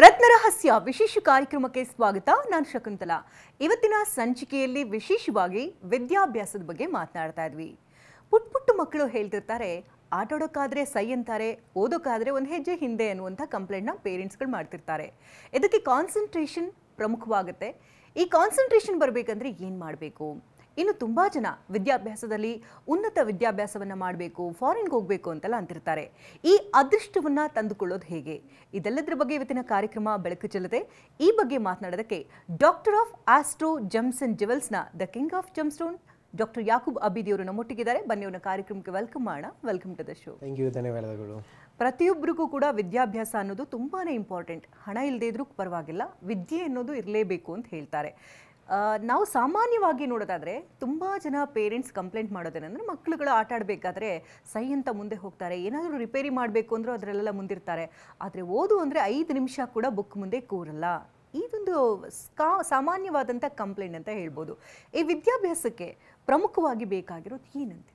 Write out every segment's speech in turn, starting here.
ರತ್ನರಹಸ್ಯ ವಿಶೇಷ ಕಾರ್ಯಕ್ರಮಕ್ಕೆ ಸ್ವಾಗತ. ನಾನು ಶಕುಂತಲಾ. ಇವತ್ತಿನ ಸಂಚಿಕೆಯಲ್ಲಿ ವಿಶೇಷವಾಗಿ ವಿದ್ಯಾಭ್ಯಾಸದ ಬಗ್ಗೆ ಮಾತನಾಡ್ತಾ ಇದ್ವಿ. ಪುಟ್ಟ ಮಕ್ಕಳು ಹೇಳ್ತಿರ್ತಾರೆ, ಆಟಾಡೋಕ್ಕಾದ್ರೆ ಸೈ ಅಂತಾರೆ, ಓದೋಕ್ಕಾದ್ರೆ ಒಂದು ಹೆಜ್ಜೆ ಹಿಂದೆ ಅನ್ನುವಂಥ ಕಂಪ್ಲೇಂಟ್ನ ಪೇರೆಂಟ್ಸ್ಗಳು ಮಾಡ್ತಿರ್ತಾರೆ. ಇದಕ್ಕೆ ಕಾನ್ಸಂಟ್ರೇಷನ್ ಪ್ರಮುಖವಾಗುತ್ತೆ. ಈ ಕಾನ್ಸಂಟ್ರೇಷನ್ ಬರಬೇಕಂದ್ರೆ ಏನು ಮಾಡಬೇಕು? ಇನ್ನು ತುಂಬ ಜನ ವಿದ್ಯಾಭ್ಯಾಸದಲ್ಲಿ ಉನ್ನತ ವಿದ್ಯಾಭ್ಯಾಸವನ್ನು ಮಾಡಬೇಕು, ಫಾರಿನ್ಗೆ ಹೋಗಬೇಕು ಅಂತೆಲ್ಲ ಅಂತಿರ್ತಾರೆ. ಈ ಅದೃಷ್ಟವನ್ನು ತಂದುಕೊಳ್ಳೋದು ಹೇಗೆ? ಇದೆಲ್ಲದರ ಬಗ್ಗೆ ಇವತ್ತಿನ ಕಾರ್ಯಕ್ರಮ ಬೆಳಕು ಚೆಲ್ಲದೆ. ಈ ಬಗ್ಗೆ ಮಾತನಾಡೋದಕ್ಕೆ doctor of astro gems and ಜುವೆಲ್ಸ್ನ the king of gemstone doctor Yakub Abidi ಅವರು ನಮ್ಮೊಟ್ಟಿಗಿದ್ದಾರೆ. ಬನ್ನಿ ಅವನ ಕಾರ್ಯಕ್ರಮಕ್ಕೆ ವೆಲ್ಕಮ್ ಮಾಡೋಣ. Welcome to the show. Thank you, ಧನ್ಯವಾದಗಳು. ಪ್ರತಿಯೊಬ್ಬರಿಗೂ ಕೂಡ ವಿದ್ಯಾಭ್ಯಾಸ ಅನ್ನೋದು ತುಂಬಾ ಇಂಪಾರ್ಟೆಂಟ್. ಹಣ ಇಲ್ಲದೇ ಇದ್ರೂ ಪರವಾಗಿಲ್ಲ, ವಿದ್ಯೆ ಅನ್ನೋದು ಇರಲೇಬೇಕು ಅಂತ ಹೇಳ್ತಾರೆ. ನಾವು ಸಾಮಾನ್ಯವಾಗಿ ನೋಡೋದಾದರೆ ತುಂಬ ಜನ ಪೇರೆಂಟ್ಸ್ ಕಂಪ್ಲೇಂಟ್ ಮಾಡೋದೇನೆಂದರೆ, ಮಕ್ಕಳುಗಳು ಆಟ ಆಡಬೇಕಾದ್ರೆ ಸೈ ಅಂತ ಮುಂದೆ ಹೋಗ್ತಾರೆ, ಏನಾದರೂ ರಿಪೇರಿ ಮಾಡಬೇಕು ಅಂದರೂ ಅದರಲ್ಲೆಲ್ಲ ಮುಂದಿರ್ತಾರೆ. ಆದರೆ ಓದು ಅಂದರೆ 5 ನಿಮಿಷ ಕೂಡ ಬುಕ್ ಮುಂದೆ ಕೂರಲ್ಲ. ಇದೊಂದು ಸಾಮಾನ್ಯವಾದಂಥ ಕಂಪ್ಲೇಂಟ್ ಅಂತ ಹೇಳ್ಬೋದು. ಈ ವಿದ್ಯಾಭ್ಯಾಸಕ್ಕೆ ಪ್ರಮುಖವಾಗಿ ಬೇಕಾಗಿರೋದು ಏನಂತೆ?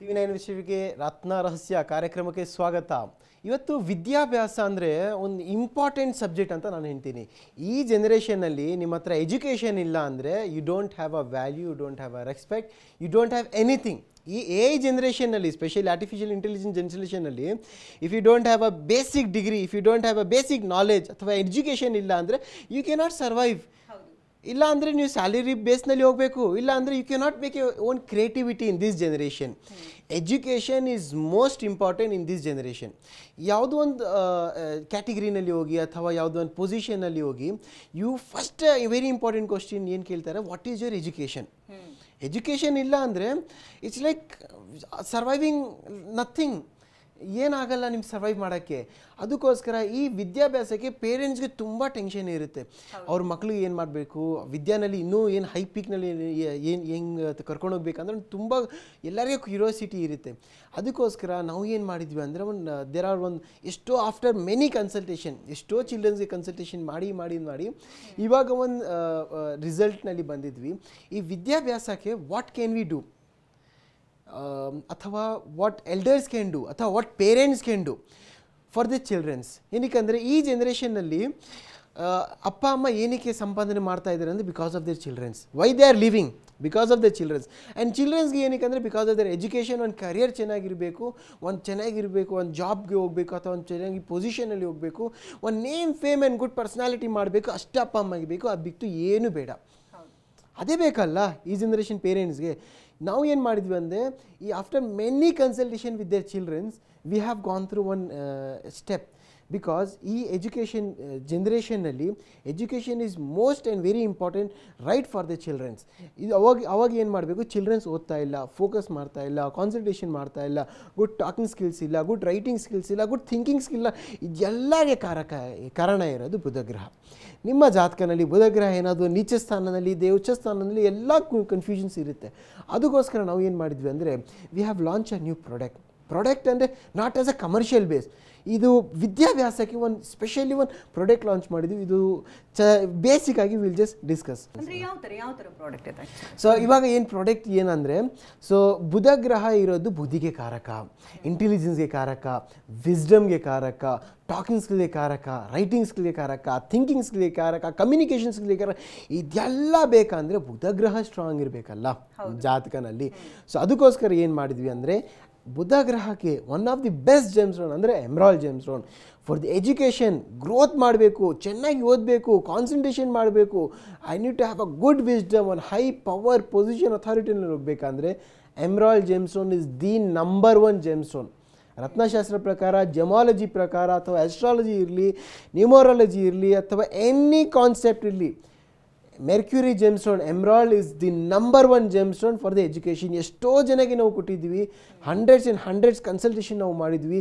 TV9 ವಿಷಯಕ್ಕೆ ರತ್ನ ರಹಸ್ಯ ಕಾರ್ಯಕ್ರಮಕ್ಕೆ ಸ್ವಾಗತ. ಇವತ್ತು ವಿದ್ಯಾಭ್ಯಾಸ ಅಂದರೆ ಒಂದು ಇಂಪಾರ್ಟೆಂಟ್ ಸಬ್ಜೆಕ್ಟ್ ಅಂತ ನಾನು ಹೇಳ್ತೀನಿ. ಈ ಜನ್ರೇಷನ್ನಲ್ಲಿ ನಿಮ್ಮ ಹತ್ರ ಎಜುಕೇಷನ್ ಇಲ್ಲ ಅಂದರೆ you don't have a value, you don't have a respect, you don't have anything. ಈ AI ಜನ್ರೇಷನ್ನಲ್ಲಿ, ಸ್ಪೆಷಲಿ ಆರ್ಟಿಫಿಷಿಯಲ್ ಇಂಟೆಲಿಜೆನ್ಸ್ ಜನ್ರೇಷನ್ನಲ್ಲಿ, if you don't have a basic degree, if you don't have a basic knowledge ಅಥವಾ education ಇಲ್ಲ ಅಂದರೆ you cannot survive. ಇಲ್ಲ ಅಂದರೆ ನೀವು salary ಬೇಸ್ನಲ್ಲಿ ಹೋಗಬೇಕು, ಇಲ್ಲ ಅಂದರೆ you cannot make your own creativity in this generation. Education is most important in this generation. ಯಾವುದೋ ಒಂದು ಕ್ಯಾಟಗಿರಿನಲ್ಲಿ ಹೋಗಿ ಅಥವಾ ಯಾವುದೋ ಒಂದು ಪೊಸಿಷನಲ್ಲಿ ಹೋಗಿ, you first very important question ಏನು ಕೇಳ್ತಾರೆ, what is your education? Education ಇಲ್ಲ ಅಂದರೆ ಇಟ್ಸ್ ಲೈಕ್ ಸರ್ವೈವಿಂಗ್ ನಥಿಂಗ್. ಏನಾಗಲ್ಲ ನಿಮ್ಗೆ ಸರ್ವೈವ್ ಮಾಡೋಕ್ಕೆ. ಅದಕ್ಕೋಸ್ಕರ ಈ ವಿದ್ಯಾಭ್ಯಾಸಕ್ಕೆ ಪೇರೆಂಟ್ಸ್ಗೆ ತುಂಬ ಟೆನ್ಷನ್ ಇರುತ್ತೆ. ಅವ್ರ ಮಕ್ಳಿಗೆ ಏನು ಮಾಡಬೇಕು, ವಿದ್ಯಾನಲ್ಲಿ ಇನ್ನೂ ಏನು ಹೈ ಪೀಕ್ನಲ್ಲಿ ಏನು ಹೆಂಗೆ ಕರ್ಕೊಂಡೋಗ್ಬೇಕಂದ್ರೆ ತುಂಬ ಎಲ್ಲರಿಗೂ ಕ್ಯೂರಿಯಾಸಿಟಿ ಇರುತ್ತೆ. ಅದಕ್ಕೋಸ್ಕರ ನಾವು ಏನು ಮಾಡಿದ್ವಿ ಅಂದರೆ, ಎಷ್ಟೋ ಆಫ್ಟರ್ ಮೆನಿ ಕನ್ಸಲ್ಟೇಷನ್, ಎಷ್ಟೋ ಚಿಲ್ಡ್ರನ್ಸ್ಗೆ ಕನ್ಸಲ್ಟೇಷನ್ ಮಾಡಿ ಇವಾಗ ಒಂದು ರಿಸಲ್ಟ್ನಲ್ಲಿ ಬಂದಿದ್ವಿ. ಈ ವಿದ್ಯಾಭ್ಯಾಸಕ್ಕೆ ವಾಟ್ ಕ್ಯಾನ್ ವಿ ಡೂ, ಅಥವಾ ವಾಟ್ ಎಲ್ಡರ್ಸ್ ಕ್ಯಾನ್ ಡೂ, ಅಥವಾ what parents can do for the childrens. ಏನಕ್ಕೆ ಈ ಜನ್ರೇಷನ್ನಲ್ಲಿ ಅಪ್ಪ ಅಮ್ಮ ಏನಕ್ಕೆ ಸಂಪಾದನೆ ಮಾಡ್ತಾ ಇದ್ದಾರೆ ಅಂದರೆ, because of their childrens. Why they are living? Because of the childrens. And ಚಿಲ್ಡ್ರನ್ಸ್ಗೆ ಏನಕ್ಕೆ ಅಂದರೆ, ಬಿಕಾಸ್ ಆಫ್ ದರ್ ಎಜುಕೇಷನ್. ಒಂದು ಕರಿಯರ್ ಚೆನ್ನಾಗಿರಬೇಕು, ಒಂದು ಜಾಬ್ಗೆ ಹೋಗಬೇಕು, ಅಥವಾ ಒಂದು ಚೆನ್ನಾಗಿ ಪೊಸಿಷನಲ್ಲಿ ಹೋಗಬೇಕು, ಒಂದು name, fame and good personality ಮಾಡಬೇಕು, ಅಷ್ಟೇ ಅಪ್ಪ ಅಮ್ಮಗೆ ಬೇಕು. ಅದು ಬಿಟ್ಟು ಏನೂ ಬೇಡ. ಅದೇ ಬೇಕಲ್ಲ ಈ ಜನ್ರೇಷನ್ ಪೇರೆಂಟ್ಸ್ಗೆ. ನಾವು ಏನು ಮಾಡಿದ್ವಿ ಅಂದರೆ, ಈ after many consultation with their childrens we have gone through one step. Because ಈ ಎಜುಕೇಷನ್ ಜನ್ರೇಷನ್ನಲ್ಲಿ education is most and very important right for the childrens. ಇದು ಅವಾಗ ಏನು ಮಾಡಬೇಕು, ಚಿಲ್ಡ್ರನ್ಸ್ ಓದ್ತಾ ಇಲ್ಲ, ಫೋಕಸ್ ಮಾಡ್ತಾ ಇಲ್ಲ, ಕಾನ್ಸಂಟ್ರೇಷನ್ ಮಾಡ್ತಾ ಇಲ್ಲ, ಗುಡ್ ಟಾಕಿಂಗ್ ಸ್ಕಿಲ್ಸ್ ಇಲ್ಲ, ಗುಡ್ ರೈಟಿಂಗ್ ಸ್ಕಿಲ್ಸ್ ಇಲ್ಲ, ಗುಡ್ ಥಿಂಕಿಂಗ್ ಸ್ಕಿಲ್ ಇಲ್ಲ. ಇದೆಲ್ಲರಿಗೆ ಕಾರಣ ಇರೋದು ಬುಧಗ್ರಹ. ನಿಮ್ಮ ಜಾತಕನಲ್ಲಿ ಬುಧಗ್ರಹ ಏನಾದರೂ ನೀಚ ಸ್ಥಾನದಲ್ಲಿ ಇದೆ, ಉಚ್ಚ ಸ್ಥಾನದಲ್ಲಿ, ಎಲ್ಲ ಕನ್ಫ್ಯೂಷನ್ಸ್ ಇರುತ್ತೆ. ಅದಕ್ಕೋಸ್ಕರ ನಾವು ಏನು ಮಾಡಿದ್ವಿ ಅಂದರೆ, we have launch a new product ಅಂದರೆ not as a commercial base. ಇದು ವಿದ್ಯಾಭ್ಯಾಸಕ್ಕೆ ಒಂದು ಸ್ಪೆಷಲಿ ಒಂದು ಪ್ರಾಡಕ್ಟ್ ಲಾಂಚ್ ಮಾಡಿದ್ವಿ. ಇದು ಬೇಸಿಕ್ ಆಗಿ ವಿಲ್ ಜಸ್ಟ್ ಡಿಸ್ಕಸ್. ಸೊ ಇವಾಗ ಏನು ಪ್ರಾಡಕ್ಟ್ ಏನಂದರೆ, ಸೊ ಬುಧಗ್ರಹ ಇರೋದು ಬುದ್ಧಿಗೆ ಕಾರಕ, ಇಂಟೆಲಿಜೆನ್ಸ್ಗೆ ಕಾರಕ, ವಿಸ್ಡಮ್ಗೆ ಕಾರಕ, ಟಾಕಿಂಗ್ ಸ್ಕಿಲ್ಗೆ ಕಾರಕ, ರೈಟಿಂಗ್ ಸ್ಕಿಲ್ಗೆ ಕಾರಕ, ಥಿಂಕಿಂಗ್ ಸ್ಕಿಲ್ಗೆ ಕಾರಕ, ಕಮ್ಯುನಿಕೇಷನ್ ಸ್ಕಿಲ್ಗೆ ಕಾರಕ. ಇದೆಲ್ಲ ಬೇಕಂದರೆ ಬುಧಗ್ರಹ ಸ್ಟ್ರಾಂಗ್ ಇರಬೇಕಲ್ಲ ಜಾತಕನಲ್ಲಿ. ಸೊ ಅದಕ್ಕೋಸ್ಕರ ಏನು ಮಾಡಿದ್ವಿ ಅಂದರೆ, ಬುಧಗ್ರಹಕ್ಕೆ one of the best gemstone ಅಂದರೆ emerald gemstone. For the education, growth ಮಾಡಬೇಕು, ಚೆನ್ನಾಗಿ ಓದಬೇಕು, ಕಾನ್ಸಂಟ್ರೇಷನ್ ಮಾಡಬೇಕು, I need to have a good wisdom, ಒಂದು ಹೈ ಪವರ್ ಪೊಸಿಷನ್ ಅಥಾರಿಟಿನಲ್ಲಿ ಹೋಗಬೇಕಂದ್ರೆ emerald gemstone is the number 1 gemstone. ರತ್ನಶಾಸ್ತ್ರ ಪ್ರಕಾರ, ಜಮಾಲಜಿ ಪ್ರಕಾರ, ಅಥವಾ ಆಸ್ಟ್ರಾಲಜಿ ಇರಲಿ, ನ್ಯೂಮರಾಲಜಿ ಇರಲಿ, ಅಥವಾ ಎನಿ ಕಾನ್ಸೆಪ್ಟ್ ಇರಲಿ, Mercury gemstone, emerald is the number 1 gemstone for the education. ಎಷ್ಟೋ ಜನಕ್ಕೆ ನಾವು ಕೊಟ್ಟಿದ್ವಿ, ಹಂಡ್ರೆಡ್ಸ್ ಆ್ಯಂಡ್ ಹಂಡ್ರೆಡ್ಸ್ ಕನ್ಸಲ್ಟೇಷನ್ ನಾವು ಮಾಡಿದ್ವಿ.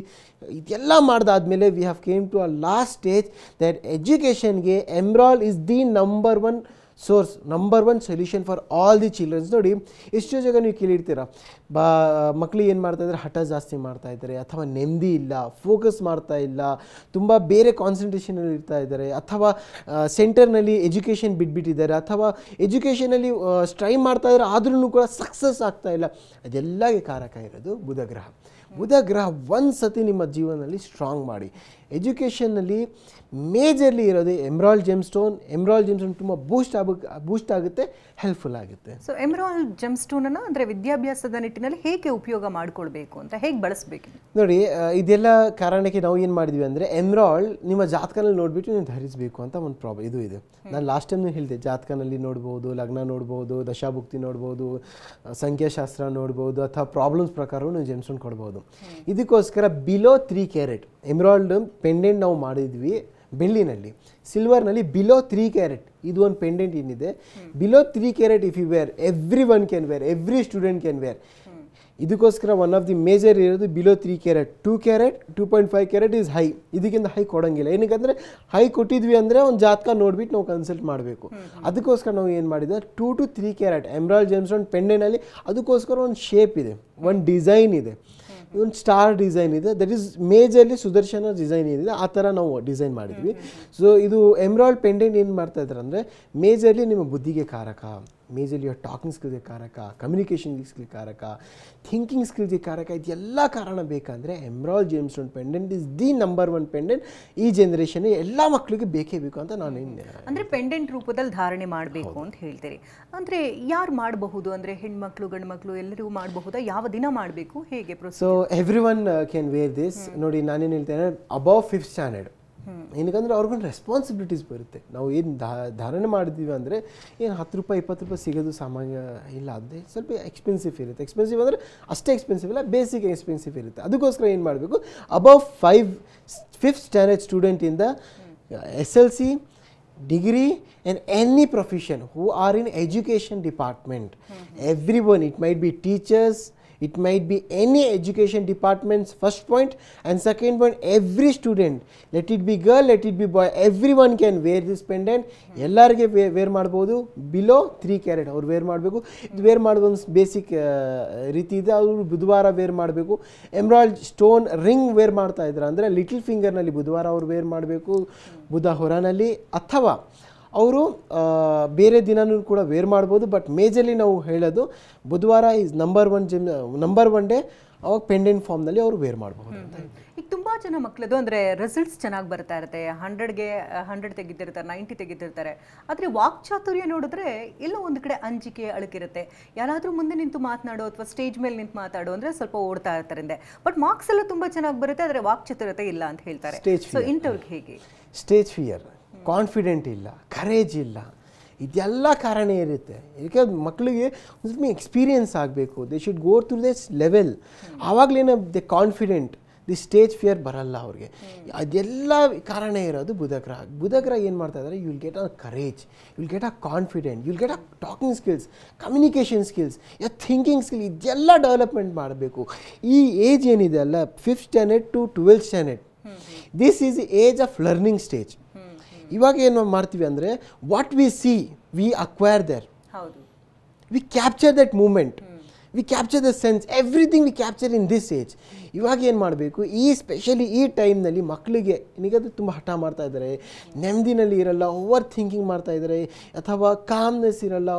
ಇದೆಲ್ಲ ಮಾಡಿದಾದ್ಮೇಲೆ we have came to a last stage that ಎಜುಕೇಷನ್ಗೆ emerald is the number 1 source, number 1 solution for all the childrens. ನೋಡಿ, ಎಷ್ಟೋ ಜಾಗ ನೀವು ಕೇಳಿರ್ತೀರ, ಮಕ್ಕಳು ಏನು ಮಾಡ್ತಾಯಿದ್ದಾರೆ, ಹಠ ಜಾಸ್ತಿ ಮಾಡ್ತಾಯಿದ್ದಾರೆ, ಅಥವಾ ನೆಮ್ಮದಿ ಇಲ್ಲ, ಫೋಕಸ್ ಮಾಡ್ತಾ ಇಲ್ಲ, ತುಂಬ ಬೇರೆ ಕಾನ್ಸಂಟ್ರೇಷನಲ್ಲಿ ಇರ್ತಾ ಇದ್ದಾರೆ, ಅಥವಾ ಸೆಂಟರ್ನಲ್ಲಿ ಎಜುಕೇಷನ್ ಬಿಟ್ಬಿಟ್ಟಿದ್ದಾರೆ, ಅಥವಾ ಎಜುಕೇಷನಲ್ಲಿ ಟ್ರೈ ಮಾಡ್ತಾ ಇದ್ದಾರೆ ಆದ್ರೂ ಕೂಡ ಸಕ್ಸಸ್ ಆಗ್ತಾ ಇಲ್ಲ. ಅದೆಲ್ಲಗೆ ಕಾರಕ ಇರೋದು ಬುಧಗ್ರಹ. ಬುಧಗ್ರಹ ಒಂದು ಸತಿ ನಿಮ್ಮ ಜೀವನದಲ್ಲಿ ಸ್ಟ್ರಾಂಗ್ ಮಾಡಿ, ಎಜುಕೇಷನ್ನಲ್ಲಿ ಮೇಜರ್ಲಿ ಇರೋದು ಎಮ್ರಾಲ್ಡ್ ಜೆಮ್ಸ್ಟೋನ್ ತುಂಬ ಬೂಸ್ಟ್ ಆಗುತ್ತೆ, ಹೆಲ್ಪ್ಫುಲ್ ಆಗುತ್ತೆ. ಸೊ ಎಮ್ರಾಲ್ಡ್ ಜೆಮ್ಸ್ಟೋನನ್ನು ಅಂದರೆ ವಿದ್ಯಾಭ್ಯಾಸದ ನಿಟ್ಟಿನಲ್ಲಿ ಹೇಗೆ ಉಪಯೋಗ ಮಾಡಿಕೊಳ್ಬೇಕು ಅಂತ, ಹೇಗೆ ಬಳಸಬೇಕು? ನೋಡಿ, ಇದೆಲ್ಲ ಕಾರಣಕ್ಕೆ ನಾವು ಏನು ಮಾಡಿದ್ವಿ ಅಂದರೆ ಎಮ್ರಾಲ್ಡ್ ನಿಮ್ಮ ಜಾತಕನಲ್ಲಿ ನೋಡಿಬಿಟ್ಟು ನೀವು ಧರಿಸಬೇಕು ಅಂತ ಒಂದು ಇದು ಇದೆ. ನಾನು ಲಾಸ್ಟ್ ಟೈಮ್ ಹೇಳಿದೆ, ಜಾತಕನಲ್ಲಿ ನೋಡ್ಬೋದು, ಲಗ್ನ ನೋಡ್ಬೋದು, ದಶಾಭುಕ್ತಿ ನೋಡ್ಬೋದು, ಸಂಖ್ಯಾಶಾಸ್ತ್ರ ನೋಡ್ಬೋದು, ಅಥವಾ ಪ್ರಾಬ್ಲಮ್ಸ್ ಪ್ರಕಾರವೂ ನೀವು ಜೆಮ್ಸ್ಟೋನ್ ಕೊಡ್ಬೋದು. ಇದಕ್ಕೋಸ್ಕರ ಬಿಲೋ 3 ಕ್ಯಾರೆಟ್ ಎಮ್ರಾಲ್ಡ್ ಪೆಂಡೆಂಟ್ ನಾವು ಮಾಡಿದ್ವಿ ಬೆಳ್ಳಿನಲ್ಲಿ. ಸಿಲ್ವರ್ನಲ್ಲಿ ಬಿಲೋ 3 ಕ್ಯಾರೆಟ್ ಇದು ಒಂದು ಪೆಂಡೆಂಟ್ ಏನಿದೆ, below 3 carat if you wear, every one can wear, every student can wear. ಇದಕ್ಕೋಸ್ಕರ ಒನ್ ಆಫ್ ದಿ ಮೇಜರ್ ಇರೋದು below 3 carat. 2 carat 2.5 carat is high. ಇದಕ್ಕಿಂತ ಹೈ ಕೊಡೋಂಗಿಲ್ಲ. ಏನಕ್ಕಂದರೆ ಹೈ ಕೊಟ್ಟಿದ್ವಿ ಅಂದರೆ ಒಂದು ಜಾತಕ ನೋಡ್ಬಿಟ್ಟು ನಾವು ಕನ್ಸಲ್ಟ್ ಮಾಡಬೇಕು. ಅದಕ್ಕೋಸ್ಕರ ನಾವು ಏನು ಮಾಡಿದ್ವಿ, 2 to 3 ಕ್ಯಾರೆಟ್ ಎಮ್ರಾಲ್ಡ್ ಜೆಮ್ಸ್ಟೋನ್ ಪೆಂಡೆಂಟಲ್ಲಿ ಅದಕ್ಕೋಸ್ಕರ ಒಂದು ಶೇಪ್ ಇದೆ, ಒಂದು ಡಿಸೈನ್ ಇದೆ, ಒಂದು ಸ್ಟಾರ್ ಡಿಸೈನ್ ಇದೆ. That is majorly Sudarshana design ಏನಿದೆ ಆ ಥರ ನಾವು ಡಿಸೈನ್ ಮಾಡಿದ್ವಿ. ಸೊ ಇದು ಎಮ್ರಾಲ್ಡ್ ಪೆಂಡೆಂಟ್ ಏನು ಮಾಡ್ತಾ ಇದ್ದಾರೆ ಅಂದರೆ ಮೇಜರ್ಲಿ ನಿಮ್ಮ ಬುದ್ಧಿಗೆ ಕಾರಕ, ಮೇಜರ್ಲಿ ಟಾಕಿಂಗ್ ಸ್ಕಿಲ್ಗೆ ಕಾರಕ, ಕಮ್ಯುನಿಕೇಷನ್ ಸ್ಕಿಲ್ ಕಾರಕ, ಥಿಂಕಿಂಗ್ ಸ್ಕಿಲ್ಗೆ ಕಾರಕ. ಇದೆಲ್ಲ ಕಾರಣ ಬೇಕಂದರೆ emerald gemstone pendant is the number 1 pendant ಈ ಜನ್ರೇಷನ್ ಎಲ್ಲ ಮಕ್ಕಳಿಗೆ ಬೇಕೇ ಬೇಕು ಅಂತ ನಾನು ಅಂದರೆ ಪೆಂಡೆಂಟ್ ರೂಪದಲ್ಲಿ ಧಾರಣೆ ಮಾಡಬೇಕು ಅಂತ ಹೇಳ್ತೀರಿ. ಅಂದರೆ ಯಾರು ಮಾಡಬಹುದು, ಅಂದರೆ ಹೆಣ್ಮಕ್ಳು ಗಂಡು ಮಕ್ಕಳು ಎಲ್ಲರಿಗೂ ಮಾಡಬಹುದಾ? ಯಾವ ದಿನ ಮಾಡಬೇಕು, ಹೇಗೆ? So every one can wear this. ನೋಡಿ, ನಾನೇನು ಹೇಳ್ತೇನೆ, ಅಬೌವ್ 5th ಸ್ಟ್ಯಾಂಡರ್ಡ್, ಏನಕ್ಕಂದ್ರೆ ಅವ್ರಿಗೊಂದು ರೆಸ್ಪಾನ್ಸಿಬಿಲಿಟೀಸ್ ಬರುತ್ತೆ. ನಾವು ಏನು ಧಾರಣೆ ಮಾಡಿದ್ದೀವಿ ಅಂದರೆ ಏನು 10 ರೂಪಾಯಿ 20 ರೂಪಾಯಿ ಸಿಗೋದು ಸಾಮಾನ್ಯ ಇಲ್ಲ, ಅದೇ ಸ್ವಲ್ಪ ಎಕ್ಸ್ಪೆನ್ಸಿವ್ ಇರುತ್ತೆ. ಎಕ್ಸ್ಪೆನ್ಸಿವ್ ಅಂದರೆ ಅಷ್ಟೇ ಎಕ್ಸ್ಪೆನ್ಸಿವ್ ಇಲ್ಲ, ಬೇಸಿಕ್ ಎಕ್ಸ್ಪೆನ್ಸಿವ್ ಇರುತ್ತೆ. ಅದಕ್ಕೋಸ್ಕರ ಏನು ಮಾಡಬೇಕು, ಅಬೌವ್ 5th ಸ್ಟ್ಯಾಂಡರ್ಡ್ ಸ್ಟೂಡೆಂಟಿಂದ SLC, degree and any profession who are in education department, everyone, it might be teachers, it might be any education department's first point, and second point, every student, let it be girl, let it be boy, everyone can wear this pendant. ಎಲ್ಲರಿಗೆ wear ಮಾಡ್ಬೋದು. Below 3 carrot ಅವ್ರು wear ಮಾಡಬೇಕು. ಇದು wear ಮಾಡೋದು ಒಂದು basic ರೀತಿ ಇದೆ. ಅವರು ಬುಧವಾರ ವೇರ್ ಮಾಡಬೇಕು. ಎಮ್ರಾಲ್ಡ್ ಸ್ಟೋನ್ ರಿಂಗ್ ವೇರ್ ಮಾಡ್ತಾ ಇದ್ದಾರೆ ಅಂದರೆ ಲಿಟಲ್ ಫಿಂಗರ್ನಲ್ಲಿ ಬುಧವಾರ ಅವ್ರು ವೇರ್ ಮಾಡಬೇಕು, ಬುಧ ಹೊರನಲ್ಲಿ, ಅಥವಾ ಅವರು ಬೇರೆ ದಿನನೂ ಕೂಡ ವೇರ್ ಮಾಡ್ಬೋದು. ಬಟ್ ಮೇಜರ್ಲಿ ನಾವು ಹೇಳೋದು ಬುಧವಾರ ಈಸ್ ನಂಬರ್ 1 ಡೇ, ಅವಾಗ ಪೆಂಡೆಂಟ್ ಫಾರ್ಮ್ನಲ್ಲಿ ಅವರು ವೇರ್ ಮಾಡಬಹುದು ಅಂತ. ಈಗ ತುಂಬ ಜನ ಮಕ್ಕಳದು ಅಂದರೆ ರಿಸಲ್ಟ್ಸ್ ಚೆನ್ನಾಗಿ ಬರ್ತಾ ಇರುತ್ತೆ, 100ಗೆ 100 ತೆಗಿತಿರ್ತಾರೆ, 90 ತೆಗಿತಿರ್ತಾರೆ. ಆದರೆ ವಾಕ್ಚಾತುರ್ಯ ನೋಡಿದ್ರೆ ಎಲ್ಲೋ ಒಂದು ಕಡೆ ಅಂಜಿಕೆ ಅಳುಕಿರುತ್ತೆ. ಯಾರಾದರೂ ಮುಂದೆ ನಿಂತು ಮಾತನಾಡೋ ಅಥವಾ ಸ್ಟೇಜ್ ಮೇಲೆ ನಿಂತು ಮಾತಾಡೋ ಅಂದರೆ ಸ್ವಲ್ಪ ಓಡ್ತಾ ಇರ್ತಾರೆ. ಬಟ್ ಮಾರ್ಕ್ಸ್ ಎಲ್ಲ ತುಂಬ ಚೆನ್ನಾಗಿ ಬರುತ್ತೆ, ಆದರೆ ವಾಕ್ಚಾತುರ್ಯತೆ ಇಲ್ಲ ಅಂತ ಹೇಳ್ತಾರೆ. ಸೊ ಇಂಥವ್ರಿಗೆ ಹೇಗೆ? ಸ್ಟೇಜ್ ಫಿಯರ್, ಕಾನ್ಫಿಡೆಂಟ್ ಇಲ್ಲ, ಕರೇಜ್ ಇಲ್ಲ, ಇದೆಲ್ಲ ಕಾರಣ ಇರುತ್ತೆ. ಇದಕ್ಕೆ ಮಕ್ಕಳಿಗೆ ಒಂದು ಸ್ವಲ್ಪ ಎಕ್ಸ್ಪೀರಿಯನ್ಸ್ ಆಗಬೇಕು. They should go to this level. ಆವಾಗಲೇನ they confident, the stage fear ಬರಲ್ಲ ಅವ್ರಿಗೆ. ಅದೆಲ್ಲ ಕಾರಣ ಇರೋದು ಬುಧಗ್ರಹ ಏನು ಮಾಡ್ತಾ ಇದ್ದಾರೆ, you will get a courage, you will get a confident, you will get a talking skills, communication skills, thinking skill, ಇದೆಲ್ಲ ಡೆವಲಪ್ಮೆಂಟ್ ಮಾಡಬೇಕು. ಈ ಏಜ್ ಏನಿದೆ ಅಲ್ಲ, 5th standard to 12th standard, this is the age of learning stage. ಇವಾಗ ಏನು ಮಾಡ್ತೀವಿ ಅಂದರೆ what V C we acquire there, we capture that moment, we capture the sense, everything we capture in this age. ಇವಾಗ ಏನು ಮಾಡಬೇಕು, specially ಈ ಟೈಮ್ನಲ್ಲಿ ಮಕ್ಕಳಿಗೆ ನಿಗದು ತುಂಬ ಹಠ ಮಾಡ್ತಾ ಇದ್ದಾರೆ, ನೆಮ್ಮದಿನಲ್ಲಿ ಇರಲ್ಲ, ಓವರ್ ಥಿಂಕಿಂಗ್ ಮಾಡ್ತಾ ಇದ್ದಾರೆ, ಅಥವಾ ಕಾಮ್ನೆಸ್ ಇರಲ್ಲ,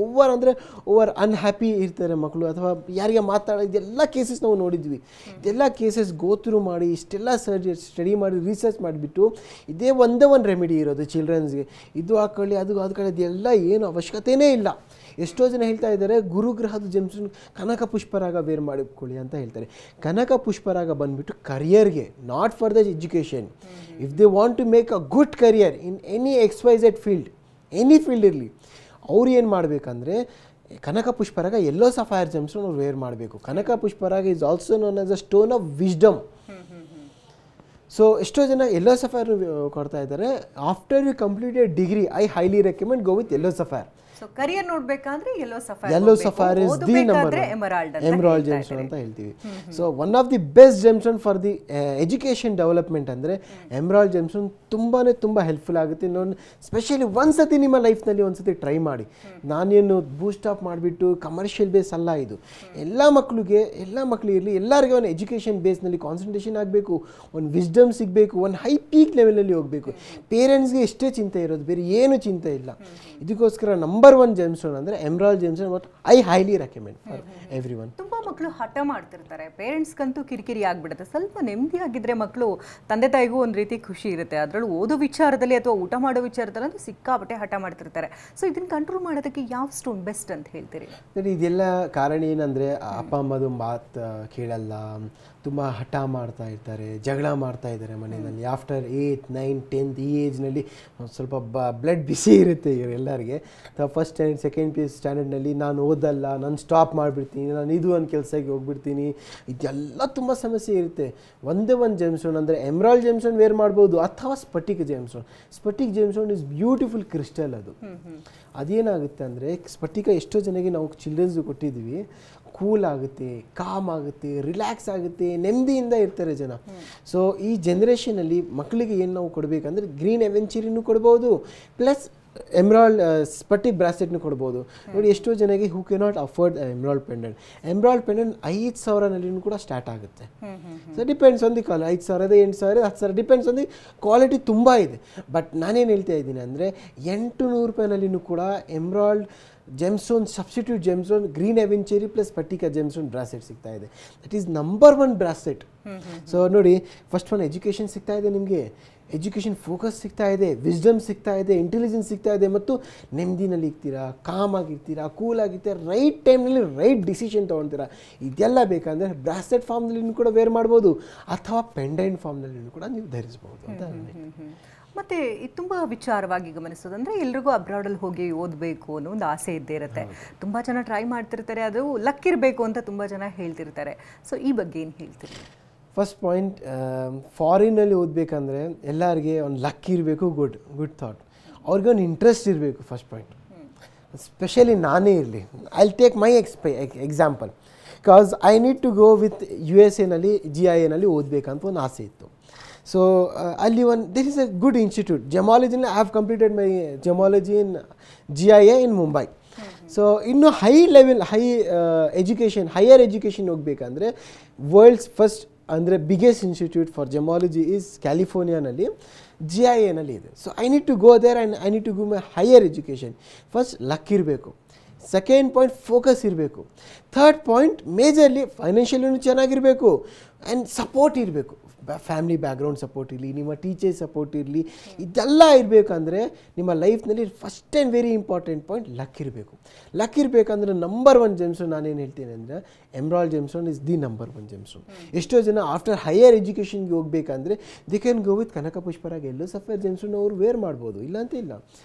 ಓವರ್ ಅನ್ಹ್ಯಾಪಿ ಇರ್ತಾರೆ ಮಕ್ಕಳು, ಅಥವಾ ಯಾರಿಗೆ ಮಾತಾಡೋ, ಇದೆಲ್ಲ ಕೇಸಸ್ ನಾವು ನೋಡಿದ್ವಿ. ಇದೆಲ್ಲ ಕೇಸಸ್ ಗೋತ್ರು ಮಾಡಿ, ಇಷ್ಟೆಲ್ಲ ಸ್ಟಡಿ ಮಾಡಿ, ರಿಸರ್ಚ್ ಮಾಡಿಬಿಟ್ಟು ಇದೇ ಒಂದೇ ಒಂದು ರೆಮಿಡಿ ಇರೋದು ಚಿಲ್ಡ್ರನ್ಸ್ಗೆ. ಇದು ಹಾಕೊಳ್ಳಿ, ಅದು ಇದೆಲ್ಲ ಏನು ಅವಶ್ಯಕತೆಯೇ ಇಲ್ಲ. ಎಷ್ಟೋ ಜನ ಹೇಳ್ತಾ ಇದ್ದಾರೆ ಗುರುಗ್ರಹದ ಜೆಮ್ಸ್ಟೋನ್ ಕನಕ ಪುಷ್ಪರಾಗ ವೇರ್ ಮಾಡಿಕೊಳ್ಳಿ ಅಂತ ಹೇಳ್ತಾರೆ. ಕನಕ ಪುಷ್ಪರಾಗ ಬಂದುಬಿಟ್ಟು ಕರಿಯರ್ಗೆ, not for the education. If they want to make a good career in any XYZ field, any field ಇರಲಿ, ಅವ್ರು ಏನು ಮಾಡಬೇಕಂದ್ರೆ ಕನಕ ಪುಷ್ಪರಾಗ ಯೆಲ್ಲೋ ಸಫೈರ್ ಜೆಮ್ಸ್ಟೋನ್ ಅವ್ರು ವೇರ್ ಮಾಡಬೇಕು. ಕನಕ ಪುಷ್ಪರಾಗ is also known as a stone of wisdom. So ಎಷ್ಟೋ ಜನ ಯೆಲ್ಲೋ ಸಫೈರ್ ಕೊಡ್ತಾ ಇದ್ದಾರೆ. After you complete a degree, I highly recommend go with yellow sapphire. So career ನೋಡಬೇಕಂದ್ರೆ yellow sapphire is the number emerald gemstone ಅಂತ ಹೇಳ್ತೀವಿ. So one of the best gemstone for the education development ಅಂದರೆ emerald gemstone ತುಂಬ helpful ಆಗುತ್ತೆ. ನೋಡಿ, specially ಒಂದ್ಸತಿ ನಿಮ್ಮ ಲೈಫ್ನಲ್ಲಿ ಒಂದ್ಸತಿ ಟ್ರೈ ಮಾಡಿ. ನಾನೇನು ಬೂಸ್ಟ್ ಅಪ್ ಮಾಡಿಬಿಟ್ಟು ಕಮರ್ಷಿಯಲ್ ಬೇಸ್ ಅಲ್ಲ ಇದು. ಎಲ್ಲ ಮಕ್ಕಳಿಗೆ ಇರಲಿ, ಎಲ್ಲರಿಗೂ ಒಂದು ಎಜುಕೇಷನ್ ಬೇಸ್ನಲ್ಲಿ ಕಾನ್ಸಂಟ್ರೇಷನ್ ಆಗಬೇಕು, ಒಂದು ವಿಸ್ಡಮ್ ಸಿಗಬೇಕು, ಒಂದು ಹೈ ಪೀಕ್ ಲೆವೆಲಲ್ಲಿ ಹೋಗಬೇಕು. ಪೇರೆಂಟ್ಸ್ಗೆ ಎಷ್ಟೇ ಚಿಂತೆ ಇರೋದು, ಬೇರೆ ಏನು ಚಿಂತೆ ಇಲ್ಲ. ಇದಕ್ಕೋಸ್ಕರ ನಂಬರ್ ನಂಬರ್ ಒನ್ ಜೆಮ್ಸ್ಟೋನ್ ಅಂದರೆ emerald gemstone. But I highly recommend for every one. ತುಂಬ ಮಕ್ಕಳು ಹಠ ಮಾಡ್ತಿರ್ತಾರೆ, ಪೇರೆಂಟ್ಸ್ಗಂತೂ ಕಿರಿಕಿರಿ ಆಗಿಬಿಡುತ್ತೆ. ಸ್ವಲ್ಪ ನೆಮ್ಮದಿಯಾಗಿದ್ದರೆ ಮಕ್ಕಳು, ತಂದೆ ತಾಯಿಗೂ ಒಂದು ರೀತಿ ಖುಷಿ ಇರುತ್ತೆ. ಅದರಲ್ಲೂ ಓದೋ ವಿಚಾರದಲ್ಲಿ ಅಥವಾ ಊಟ ಮಾಡೋ ವಿಚಾರದಲ್ಲಿ ಅಂತೂ ಸಿಕ್ಕಾಪಟ್ಟೆ ಹಠ ಮಾಡ್ತಿರ್ತಾರೆ. ಸೊ ಇದನ್ನು ಕಂಟ್ರೋಲ್ ಮಾಡೋದಕ್ಕೆ ಯಾವ ಸ್ಟೋನ್ ಬೆಸ್ಟ್ ಅಂತ ಹೇಳ್ತೀರಿ? ಇದೆಲ್ಲ ಕಾರಣ ಏನಂದರೆ ಅಪ್ಪ ಅಮ್ಮದು ಮಾತು ಕೇಳಲ್ಲ, ತುಂಬ ಹಠ ಮಾಡ್ತಾ ಇರ್ತಾರೆ, ಜಗಳ ಮಾಡ್ತಾ ಇದ್ದಾರೆ ಮನೆಯಲ್ಲಿ. ಆಫ್ಟರ್ 8th 9th 10th ಈ ಏಜ್ನಲ್ಲಿ ಸ್ವಲ್ಪ ಬ್ಲಡ್ ಬಿಸಿ ಇರುತ್ತೆ ಇವರೆಲ್ಲರಿಗೆ. First standard second P U ಸ್ಟ್ಯಾಂಡರ್ಡ್ನಲ್ಲಿ ನಾನು ಓದಲ್ಲ, ನಾನು ಸ್ಟಾಪ್ ಮಾಡಿಬಿಡ್ತೀನಿ, ನಾನು ಇದು ಒಂದು ಕೆಲಸಕ್ಕೆ ಹೋಗ್ಬಿಡ್ತೀನಿ, ಇದೆಲ್ಲ ತುಂಬ ಸಮಸ್ಯೆ ಇರುತ್ತೆ. ಒಂದೇ ಒಂದು ಜೆಮ್ಸ್ಟೋನ್ ಅಂದರೆ ಎಮ್ರಾಲ್ಡ್ ಜೆಮ್ಸ್ಟೋನ್ ವೇರ್ ಮಾಡ್ಬೋದು, ಅಥವಾ ಸ್ಫಟಿಕ ಜೆಮ್ಸ್ಟೋನ್. ಸ್ಫಟಿಕ್ ಜೆಮ್ಸ್ಟೋನ್ ಇಸ್ ಬ್ಯೂಟಿಫುಲ್ ಕ್ರಿಸ್ಟಲ್. ಅದೇನಾಗುತ್ತೆ ಅಂದರೆ ಸ್ಫಟಿಕ ಎಷ್ಟೋ ಜನಕ್ಕೆ ನಾವು ಚಿಲ್ಡ್ರನ್ಸ್ಗೆ ಕೊಟ್ಟಿದ್ದೀವಿ, ಕೂಲ್ ಆಗುತ್ತೆ, ಕಾಮ್ ಆಗುತ್ತೆ, ರಿಲ್ಯಾಕ್ಸ್ ಆಗುತ್ತೆ, ನೆಮ್ಮದಿಯಿಂದ ಇರ್ತಾರೆ ಜನ. ಸೊ ಈ ಜನ್ರೇಷನಲ್ಲಿ ಮಕ್ಕಳಿಗೆ ಏನು ನಾವು ಕೊಡಬೇಕಂದ್ರೆ ಗ್ರೀನ್ ಎವೆಂಚರಿನೂ ಕೊಡ್ಬೋದು, ಪ್ಲಸ್ ಎಮ್ರಾಲ್ಡ್ ಸ್ಫಟಿಕ್ ಬ್ರಾಸ್ಲೆಟ್ನು ಕೊಡ್ಬೋದು. ನೋಡಿ ಎಷ್ಟೋ ಜನಕ್ಕೆ who can not afford emerald pendant. Emerald pendant 5,000 ಕೂಡ ಸ್ಟಾರ್ಟ್ ಆಗುತ್ತೆ. So depends on the quality. 5,000 8,000 10,000 depends on the quality ತುಂಬ ಇದೆ. ಬಟ್ ನಾನೇನು ಹೇಳ್ತಾ ಇದ್ದೀನಿ ಅಂದರೆ 800 ರೂಪಾಯಿನಲ್ಲಿನೂ ಕೂಡ emerald gemstone, substitute gemstone, green aventurine plus ಸ್ಫಟಿಕ ಜೆಮ್ಸ್ಟೋನ್ ಬ್ರಾಸ್ಲೆಟ್ ಸಿಗ್ತಾ ಇದೆ. That is number one bracelet. So ನೋಡಿ, ಫಸ್ಟ್ ಒನ್ ಎಜುಕೇಷನ್ ಸಿಗ್ತಾ ಇದೆ ನಿಮಗೆ, ಎಜುಕೇಷನ್ ಫೋಕಸ್ ಸಿಗ್ತಾ ಇದೆ, ವಿಸ್ಡಮ್ ಸಿಗ್ತಾ ಇದೆ, ಇಂಟೆಲಿಜೆನ್ಸ್ ಸಿಗ್ತಾ ಇದೆ, ಮತ್ತು ನೆಮ್ಮದಿನಲ್ಲಿ ಇರ್ತೀರಾ, ಕಾಮ್ ಆಗಿರ್ತೀರಾ, ಕೂಲ್ ಆಗಿರ್ತೀರಾ, ರೈಟ್ ಟೈಮ್ನಲ್ಲಿ ರೈಟ್ ಡಿಸಿಷನ್ ತೊಗೊಳ್ತೀರಾ. ಇದೆಲ್ಲ ಬೇಕಂದರೆ ಬ್ರಾಸ್ಲೆಟ್ ಫಾರ್ಮ್ನಲ್ಲಿ ಕೂಡ ವೇರ್ ಮಾಡ್ಬೋದು, ಅಥವಾ ಪೆಂಡೆಂಟ್ ಫಾರ್ಮ್ನಲ್ಲಿ ಕೂಡ ನೀವು ಧರಿಸ್ಬೋದು ಅಂತ. ಮತ್ತು ಇದು ತುಂಬ ವಿಚಾರವಾಗಿ ಗಮನಿಸೋದಂದರೆ ಎಲ್ರಿಗೂ ಅಬ್ರಾಡಲ್ಲಿ ಹೋಗಿ ಓದಬೇಕು ಅನ್ನೋ ಒಂದು ಆಸೆ ಇದ್ದೇ ಇರುತ್ತೆ. ತುಂಬ ಜನ ಟ್ರೈ ಮಾಡ್ತಿರ್ತಾರೆ, ಅದು ಲಕ್ ಇರಬೇಕು ಅಂತ ತುಂಬ ಜನ ಹೇಳ್ತಿರ್ತಾರೆ. ಸೊ ಈ ಬಗ್ಗೆ ಏನು ಹೇಳ್ತೀರಿ? ಫಸ್ಟ್ ಪಾಯಿಂಟ್, ಫಾರಿನಲ್ಲಿ ಓದಬೇಕಂದ್ರೆ ಎಲ್ಲರಿಗೆ ಒಂದು ಲಕ್ ಇರಬೇಕು, ಗುಡ್ ಥಾಟ್, ಅವ್ರಿಗೆ ಒಂದು ಇಂಟ್ರೆಸ್ಟ್ ಇರಬೇಕು. ಫಸ್ಟ್ ಪಾಯಿಂಟ್, ಸ್ಪೆಷಲಿ ನಾನೇ ಇರಲಿ, I will take my example. Because I need to go with USA GIA ಓದಬೇಕಂತ ಒಂದು ಆಸೆ ಇತ್ತು. ಸೊ ಅಲ್ಲಿ there is a good institute ಜಮಾಲಜಿನಲ್ಲಿ. I have completed my gemology in GIA in Mumbai. So ಇನ್ನು high level education, higher education ಹೋಗಬೇಕಂದ್ರೆ world's first ಅಂದರೆ biggest institute for gemology is ಕ್ಯಾಲಿಫೋರ್ನಿಯಾನಲ್ಲಿ, GIA ಇದೆ. So I need to go there and I need to go my higher education. First luck ಇರಬೇಕು, second point focus ಇರಬೇಕು, third point majorly ಫೈನಾನ್ಷಿಯಲಿನೂ ಚೆನ್ನಾಗಿರಬೇಕು, and support ಇರಬೇಕು. Family background support ಇರಲಿ, ನಿಮ್ಮ teachers support ಇರಲಿ, ಇದೆಲ್ಲ ಇರಬೇಕಂದ್ರೆ ನಿಮ್ಮ ಲೈಫ್ನಲ್ಲಿ first and very important point luck ಇರಬೇಕು. ಲಕ್ ಇರಬೇಕಂದ್ರೆ ನಂಬರ್ ಒನ್ ಜೆಮ್ಸ್ಟೋನ್ ನಾನೇನು ಹೇಳ್ತೀನಿ ಅಂದರೆ emerald gemstone is the number one gemstone. ಎಷ್ಟೋ ಜನ ಆಫ್ಟರ್ ಹೈಯರ್ ಎಜುಕೇಷನ್ಗೆ ಹೋಗಬೇಕಂದ್ರೆ ದೇ ಕ್ಯಾನ್ ಗೋ ವಿತ್ ಕನಕ ಪುಷ್ಪರಾಗ, ಎಲ್ಲೋ ಸಫೇರ್ ಜೆಮ್ಸ್ಟೋನ್ ಅವರು ವೇರ್ ಮಾಡ್ಬೋದು, ಇಲ್ಲ ಅಂತ ಇಲ್ಲ.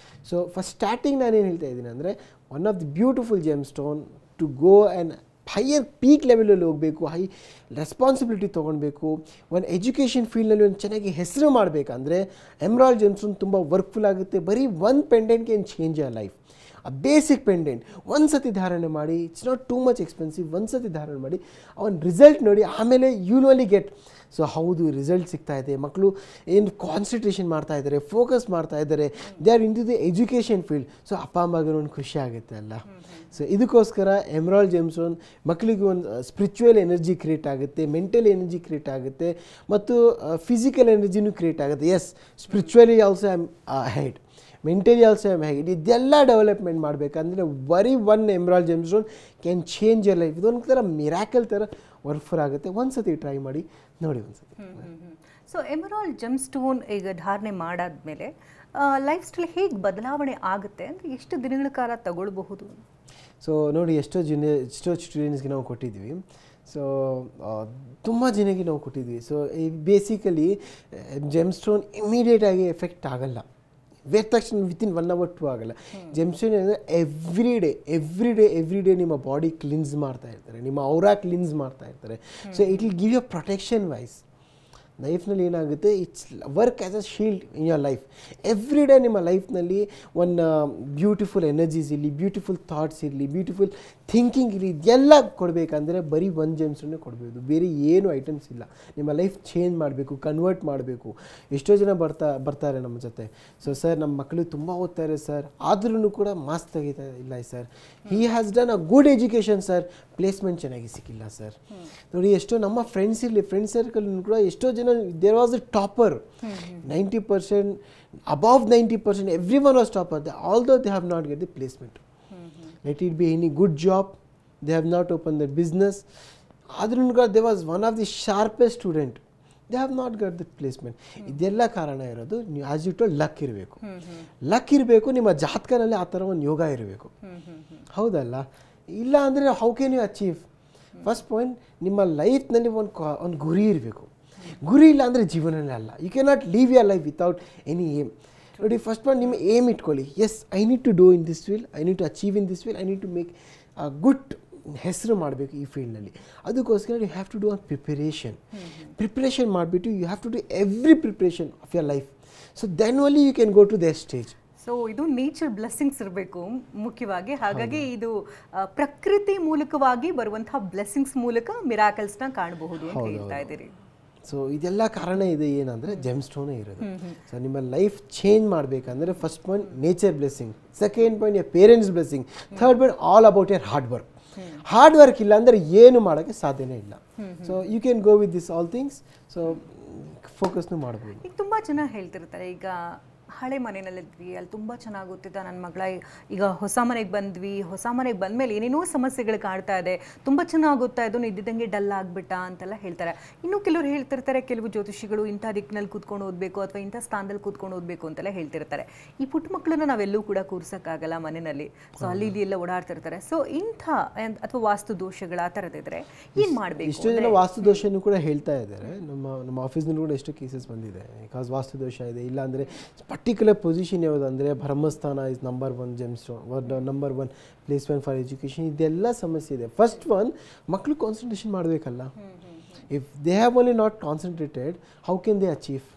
ಸೊ ಫಸ್ಟ್ ಸ್ಟಾರ್ಟಿಂಗ್ ನಾನೇನು ಹೇಳ್ತಾ ಇದ್ದೀನಿ ಅಂದರೆ one of the beautiful gemstone to go and higher peak ಲೆವೆಲಲ್ಲಿ ಹೋಗಬೇಕು, ಹೈ ರೆಸ್ಪಾನ್ಸಿಬಿಲಿಟಿ ತೊಗೊಳ್ಬೇಕು, ಒಂದು ಎಜುಕೇಷನ್ ಫೀಲ್ಡ್ನಲ್ಲಿ ಒಂದು ಚೆನ್ನಾಗಿ ಹೆಸರು ಮಾಡಬೇಕಂದ್ರೆ ಎಮ್ರಾಲ್ಡ್ ಜೆಮ್ಸ್ಟೋನ್ ತುಂಬ ವರ್ಕ್ಫುಲ್ ಆಗುತ್ತೆ. ಬರೀ ಒಂದು pendant can change your life. ಆ ಬೇಸಿಕ್ ಪೆಂಡೆಂಟ್ ಒಂದು ಸತಿ ಧಾರಣೆ ಮಾಡಿ, it's not too much expensive, ಒಂದು ಸತಿ ಧಾರಣೆ ಮಾಡಿ ಅವನ ರಿಸಲ್ಟ್ ನೋಡಿ, ಆಮೇಲೆ ಯು ವಿಲ್ ಗೆಟ್. ಸೊ ಹೌದು ರಿಸಲ್ಟ್ ಸಿಗ್ತಾ ಇದೆ, ಮಕ್ಕಳು ಏನು ಕಾನ್ಸಂಟ್ರೇಷನ್ ಮಾಡ್ತಾ ಇದ್ದಾರೆ, ಫೋಕಸ್ ಮಾಡ್ತಾ ಇದ್ದಾರೆ, they are in to the education field. So ಅಪ್ಪ ಅಮ್ಮಗೆ ಒಂದು ಖುಷಿ ಆಗುತ್ತೆ ಅಲ್ಲ. ಸೊ ಇದಕ್ಕೋಸ್ಕರ ಎಮ್ರಾಲ್ಡ್ ಜೆಮ್ಸ್ಟೋನ್ ಮಕ್ಕಳಿಗೆ ಒಂದು ಸ್ಪಿರಿಚುವಲ್ ಎನರ್ಜಿ ಕ್ರಿಯೇಟ್ ಆಗುತ್ತೆ, ಮೆಂಟಲ್ ಎನರ್ಜಿ ಕ್ರಿಯೇಟ್ ಆಗುತ್ತೆ, ಮತ್ತು ಫಿಸಿಕಲ್ ಎನರ್ಜಿನೂ ಕ್ರಿಯೇಟ್ ಆಗುತ್ತೆ. Yes, spiritually also I am head, mentally also I am head. ಇದೆಲ್ಲ ಡೆವಲಪ್ಮೆಂಟ್ ಮಾಡಬೇಕಂದ್ರೆ ಬರೀ one emerald gemstone can change your life. ಇದೊಂದು ಥರ ಮಿರಾಕಲ್ ಥರ ವರ್ಕ್ಫುಲ್ ಆಗುತ್ತೆ. ಒಂದು ಸತಿ ಟ್ರೈ ಮಾಡಿ ನೋಡಿ ಒಂದು ಸತಿ. ಸೊ ಎಮರಾಲ್ಡ್ ಜೆಮ್ಸ್ಟೋನ್ ಈಗ ಧಾರಣೆ ಮಾಡಾದ್ಮೇಲೆ ಲೈಫ್ ಸ್ಟೈಲ್ ಹೇಗೆ ಬದಲಾವಣೆ ಆಗುತ್ತೆ ಅಂದರೆ ಎಷ್ಟು ದಿನಗಳ ಕಾಲ ತಗೊಳ್ಬಹುದು? ಸೊ ನೋಡಿ, ಎಷ್ಟೋ ಸ್ಟೂಡೆಂಟ್ಸ್ಗೆ ನಾವು ಕೊಟ್ಟಿದ್ವಿ. ಸೊ ತುಂಬ ಜನಕ್ಕೆ ನಾವು ಕೊಟ್ಟಿದ್ವಿ. ಸೊ ಬೇಸಿಕಲಿ ಜೆಮ್ಸ್ಟೋನ್ ಇಮಿಡಿಯೇಟಾಗಿ ಎಫೆಕ್ಟ್ ಆಗಲ್ಲ, ವೇದ ತಕ್ಷಣ ವಿತಿನ್ 1 hour 2 ಆಗಲ್ಲ. ಜೆಮ್ಸ್ಟೋನ್ ಅಂದರೆ ಎವ್ರಿ ಡೇ ನಿಮ್ಮ ಬಾಡಿ ಕ್ಲಿನ್ಸ್ ಮಾಡ್ತಾ ಇರ್ತಾರೆ, ನಿಮ್ಮ ಔರಾ ಕ್ಲಿನ್ಸ್ ಮಾಡ್ತಾ ಇರ್ತಾರೆ. So it will give you protection wise. ಲೈಫ್ನಲ್ಲಿ ಏನಾಗುತ್ತೆ, it's work as a shield in your life. Every day ನಿಮ್ಮ ಲೈಫ್ನಲ್ಲಿ ಒಂದು ಬ್ಯೂಟಿಫುಲ್ ಎನರ್ಜೀಸ್ ಇರಲಿ, ಬ್ಯೂಟಿಫುಲ್ ಥಾಟ್ಸ್ ಇರಲಿ, ಬ್ಯೂಟಿಫುಲ್ ಥಿಂಕಿಂಗ್ ಇರಲಿ, ಇದೆಲ್ಲ ಕೊಡಬೇಕಂದ್ರೆ ಬರೀ ಒಂದು ಜೆಮ್ಸ್ಟೋನ್ನೇ ಕೊಡಬೇಕು, ಬೇರೆ ಏನು ಐಟಮ್ಸ್ ಇಲ್ಲ. ನಿಮ್ಮ ಲೈಫ್ ಚೇಂಜ್ ಮಾಡಬೇಕು, ಕನ್ವರ್ಟ್ ಮಾಡಬೇಕು. ಎಷ್ಟೋ ಜನ ಬರ್ತಾರೆ ನಮ್ಮ ಜೊತೆ. ಸೊ ಸರ್, ನಮ್ಮ ಮಕ್ಕಳು ತುಂಬ ಓದ್ತಾರೆ ಸರ್, ಆದ್ರೂ ಕೂಡ ಮಾರ್ಕ್ಸ್ ತೆಗಿತಾ ಇಲ್ಲ sir. He has done a good education sir, placement ಚೆನ್ನಾಗಿ ಸಿಕ್ಕಿಲ್ಲ ಸರ್. ನೋಡಿ, ಎಷ್ಟೋ ನಮ್ಮ ಫ್ರೆಂಡ್ಸ್ ಇರಲಿ, ಫ್ರೆಂಡ್ ಸರ್ಕಲ್ ಕೂಡ ಎಷ್ಟೋ ಜನ, there was a topper, 90%, above 90%, everyone was topper, although they have not get the placement. Let it be any good job, they have not open the business. ಆದ್ರೂ ಕೂಡ they was one of the sharpest student, they have not got the placement. ಇದೆಲ್ಲ ಕಾರಣ ಇರೋದು ನೀವು as you told luck ಇರಬೇಕು. Luck ಇರಬೇಕು, ನಿಮ್ಮ ಜಾತಕನಲ್ಲಿ ಆ ಥರ ಒಂದು ಯೋಗ ಇರಬೇಕು. ಹೌದಲ್ಲ? ಇಲ್ಲ ಅಂದರೆ how can you achieve? First point, ನಿಮ್ಮ ಲೈಫ್ನಲ್ಲಿ ಒಂದು ಗುರಿ ಇರಬೇಕು. ಗುರಿ ಇಲ್ಲ ಅಂದರೆ ಜೀವನನೇ ಅಲ್ಲ. You can not leave your life without any aim. ನೋಡಿ, ಫಸ್ಟ್ ಪಾಯಿಂಟ್ ನಿಮ್ಮ ಏಮ್ ಇಟ್ಕೊಳ್ಳಿ. Yes, I need to do in this field, I need to achieve in this field, I need to make good ಹೆಸರು ಮಾಡಬೇಕು ಈ ಫೀಲ್ಡ್ನಲ್ಲಿ. ಅದಕ್ಕೋಸ್ಕರ you have to do an preparation ಮಾಡಿಬಿಟ್ಟು you have to do every preparation of your life. So then only you can go to the stage. So ಇದು nature blessings ಇರಬೇಕು ಮುಖ್ಯವಾಗಿ. ಹಾಗಾಗಿ ಇದು ಪ್ರಕೃತಿ ಮೂಲಕವಾಗಿ ಬರುವಂತಹ ಬ್ಲೆಸ್ಸಿಂಗ್ಸ್ ಮೂಲಕ ಮಿರಾಕಲ್ಸ್ನ ಕಾಣಬಹುದು ಅಂತ ಹೇಳ್ತಾ ಇದ್ದೀರಿ. ಸೊ ಇದೆಲ್ಲ ಕಾರಣ ಇದೆ ಏನಂದರೆ ಜೆಮ್ ಸ್ಟೋನೇ ಇರೋದು. ಸೊ ನಿಮ್ಮ ಲೈಫ್ ಚೇಂಜ್ ಮಾಡಬೇಕಂದ್ರೆ first point nature blessing, second point your parents blessing, third point all about your hard work. Hard work ಇಲ್ಲ ಅಂದರೆ ಏನು ಮಾಡೋಕ್ಕೆ ಸಾಧ್ಯನೇ ಇಲ್ಲ. So you can go with this all things. So ಫೋಕಸ್ನು ಮಾಡ್ಬೋದು. ಈಗ ತುಂಬ ಜನ ಹೇಳ್ತಿರ್ತಾರೆ, ಈಗ ಹಳೆ ಮನೆಯಲ್ಲಿದ್ವಿ, ಅಲ್ಲಿ ತುಂಬ ಚೆನ್ನಾಗಿ ಗೊತ್ತಿದ್ದ ನನ್ನ ಮಗಳ, ಈಗ ಹೊಸ ಮನೆಗೆ ಬಂದ್ವಿ, ಹೊಸ ಮನೆಗೆ ಬಂದಮೇಲೆ ಏನೇನೋ ಸಮಸ್ಯೆಗಳು ಕಾಡ್ತಾ ಇದೆ, ತುಂಬ ಚೆನ್ನಾಗಿ ಗೊತ್ತಾ ಇದ್ದು ಇದ್ದಿದ್ದಂಗೆ ಡಲ್ ಆಗಿಬಿಟ್ಟ ಅಂತೆಲ್ಲ ಹೇಳ್ತಾರೆ. ಇನ್ನು ಕೆಲವರು ಹೇಳ್ತಿರ್ತಾರೆ, ಕೆಲವು ಜ್ಯೋತಿಷಿಗಳು ಇಂಥ ದಿಕ್ಕಿನಲ್ಲಿ ಕೂತ್ಕೊಂಡು ಓದಬೇಕು ಅಥವಾ ಇಂಥ ಸ್ಥಾನದಲ್ಲಿ ಕೂತ್ಕೊಂಡು ಓದಬೇಕು ಅಂತೆಲ್ಲ ಹೇಳ್ತಿರ್ತಾರೆ. ಈ ಪುಟ್ಟ ಮಕ್ಕಳನ್ನ ನಾವೆಲ್ಲೂ ಕೂಡ ಕೂರ್ಸೋಕ್ಕಾಗಲ್ಲ ಮನೆಯಲ್ಲಿ. ಸೊ ಅಲ್ಲಿ ಇಲ್ಲಿ ಎಲ್ಲ ಓಡಾಡ್ತಿರ್ತಾರೆ. ಸೊ ಇಂಥ ಅಥವಾ ವಾಸ್ತು ದೋಷಗಳು ಆ ಥರದಿದ್ರೆ ಏನು ಮಾಡಬೇಕು? ಇಷ್ಟು ಜನ ವಾಸ್ತು ದೋಷನೂ ಕೂಡ ಹೇಳ್ತಾ ಇದ್ದಾರೆ. ನಮ್ಮ ಆಫೀಸ್ನಲ್ಲೂ ಕೂಡ ಎಷ್ಟು ಕೇಸಸ್ ಬಂದಿದೆ. ಬಿಕಾಸ್ ವಾಸ್ತು ದೋಷ ಇದೆ, ಇಲ್ಲ ಅಂದರೆ ಪರ್ಟಿಕ್ಯುಲರ್ ಪೊಸಿಷನ್ ಯಾವುದಂದರೆ ಬ್ರಹ್ಮಸ್ಥಾನ is number 1 gemstone, number 1 placement for education. ಇದೆಲ್ಲ ಸಮಸ್ಯೆ ಇದೆ. ಫಸ್ಟ್ ಒನ್, ಮಕ್ಕಳು ಕಾನ್ಸಂಟ್ರೇಷನ್ ಮಾಡಬೇಕಲ್ಲ. If they have only not concentrated, how can they achieve?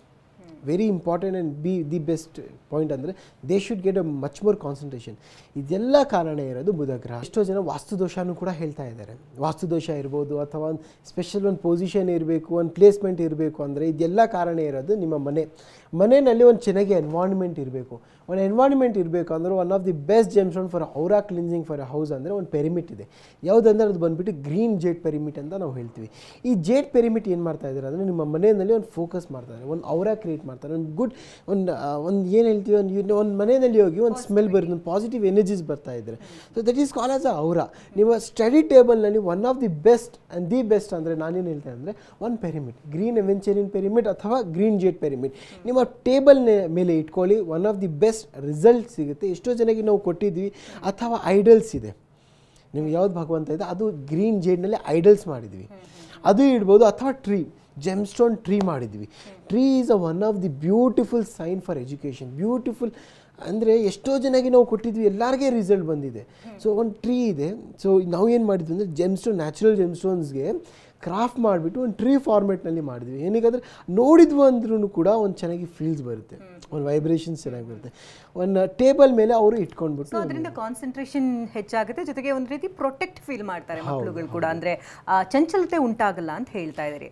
Very important and the best point ಅಂದರೆ they should get a much more concentration. ಇದೆಲ್ಲ ಕಾರಣ ಇರೋದು ಬುಧಗ್ರಹ. ಎಷ್ಟೋ ಜನ ವಾಸ್ತುದೋಷನೂ ಕೂಡ ಹೇಳ್ತಾ ಇದ್ದಾರೆ. ವಾಸ್ತುದೋಷ ಇರ್ಬೋದು ಅಥವಾ ಒಂದು ಸ್ಪೆಷಲ್ ಒಂದು ಪೊಸಿಷನ್ ಇರಬೇಕು, ಒಂದು ಪ್ಲೇಸ್ಮೆಂಟ್ ಇರಬೇಕು ಅಂದರೆ ಇದೆಲ್ಲ ಕಾರಣ ಇರೋದು ನಿಮ್ಮ ಮನೆಯಲ್ಲಿ ಒಂದು ಚೆನ್ನಾಗಿ ಎನ್ವಾರ್ನ್ಮೆಂಟ್ ಇರಬೇಕು. ಒಂದು ಎನ್ವಾರ್ನ್ಮೆಂಟ್ ಇರಬೇಕು ಅಂದರೆ one of the best GeM stone for aura cleansing for a house ಅಂದರೆ ಒಂದು ಪೆರಿಮಿಟ್ ಇದೆ. ಯಾವುದಂದ್ರೆ ಅದು ಬಂದುಬಿಟ್ಟು ಗ್ರೀನ್ ಜೇಡ್ ಪೆರಿಮಿಟ್ ಅಂತ ನಾವು ಹೇಳ್ತೀವಿ. ಈ ಜೇಡ್ ಪೆರಿಮಿಟ್ ಏನು ಮಾಡ್ತಾ ಇದ್ದಾರೆ ಅಂದರೆ ನಿಮ್ಮ ಮನೆಯಲ್ಲಿ ಒಂದು ಫೋಕಸ್ ಮಾಡ್ತಾರೆ, ಒಂದು ಔರಾ ಕ್ರಿಯೇಟ್ ಮಾಡ್ತಾರೆ, ಒಂದು ಗುಡ್ ಒಂದು ಏನು ಹೇಳ್ತೀವಿ, ಒಂದು ಮನೆಯಲ್ಲಿ ಹೋಗಿ ಒಂದು ಸ್ಮೆಲ್ ಬರುತ್ತೆ, ಒಂದು ಪಾಸಿಟಿವ್ ಎನರ್ಜೀಸ್ ಬರ್ತಾ ಇದ್ದಾರೆ. So that is call as a aura. ನಿಮ್ಮ ಸ್ಟಡಿ ಟೇಬಲ್ನಲ್ಲಿ one of the best and the best ಅಂದರೆ ನಾನೇನು ಹೇಳ್ತೇನೆ ಅಂದರೆ ಒಂದು ಪೆರಿಮಿಟ್, ಗ್ರೀನ್ ಎವೆಂಚರಿನ್ ಪೆರಿಮಿಟ್ ಅಥವಾ ಗ್ರೀನ್ ಜೇಡ್ ಪೆರಿಮಿಟ್ ನಿಮ್ಮ ಟೇಬಲ್ ಮೇಲೆ ಇಟ್ಕೊಳ್ಳಿ. One of the best result ಸಿಗುತ್ತೆ. ಎಷ್ಟೋ ಜನಕ್ಕೆ ನಾವು ಕೊಟ್ಟಿದ್ವಿ. ಅಥವಾ ಐಡಲ್ಸ್ ಇದೆ, ನಿಮ್ಗೆ ಯಾವ್ದು ಭಗವಂತ ಇದೆ ಅದು ಗ್ರೀನ್ ಜೇಡ್ನಲ್ಲಿ ಐಡಲ್ಸ್ ಮಾಡಿದ್ವಿ, ಅದು ಇಡ್ಬೋದು. ಅಥವಾ ಟ್ರೀ, ಜೆಮ್ ಸ್ಟೋನ್ ಟ್ರೀ ಮಾಡಿದ್ವಿ. Tree is a one of the beautiful sign for education. Beautiful ಅಂದರೆ ಎಷ್ಟೋ ಜನಕ್ಕೆ ನಾವು ಕೊಟ್ಟಿದ್ವಿ, ಎಲ್ಲರಿಗೆ ರಿಸಲ್ಟ್ ಬಂದಿದೆ. ಸೊ ಒಂದು ಟ್ರೀ ಇದೆ. ಸೊ ನಾವು ಏನು ಮಾಡಿದ್ವಿ ಅಂದರೆ ಜೆಮ್ ಸ್ಟೋನ್, ನ್ಯಾಚುರಲ್ ಜೆಮ್ ಸ್ಟೋನ್ಸ್ಗೆ ಕ್ರಾಫ್ಟ್ ಮಾಡಿಬಿಟ್ಟು ಒಂದು ಟ್ರೀ ಫಾರ್ಮೆಟ್ನಲ್ಲಿ ಮಾಡಿದ್ವಿ. ಏನಕ್ಕೆ ನೋಡಿದ್ವು ಅಂದ್ರೂ ಕೂಡ ಒಂದು ಚೆನ್ನಾಗಿ ಫೀಲ್ಸ್ ಬರುತ್ತೆ, ಒಂದು ವೈಬ್ರೇಷನ್ಸ್ ಚೆನ್ನಾಗಿ ಬರುತ್ತೆ. ಒಂದು ಟೇಬಲ್ ಮೇಲೆ ಅವರು ಇಟ್ಕೊಂಡ್ಬಿಟ್ಟು ಅದರಿಂದ ಕಾನ್ಸಂಟ್ರೇಷನ್ ಹೆಚ್ಚಾಗುತ್ತೆ, ಜೊತೆಗೆ ಒಂದು ರೀತಿ ಪ್ರೊಟೆಕ್ಟ್ ಫೀಲ್ ಮಾಡ್ತಾರೆ ಮಕ್ಕಳುಗಳು ಕೂಡ. ಅಂದರೆ ಚಂಚಲತೆ ಉಂಟಾಗಲ್ಲ ಅಂತ ಹೇಳ್ತಾ ಇದ್ದಾರೆ.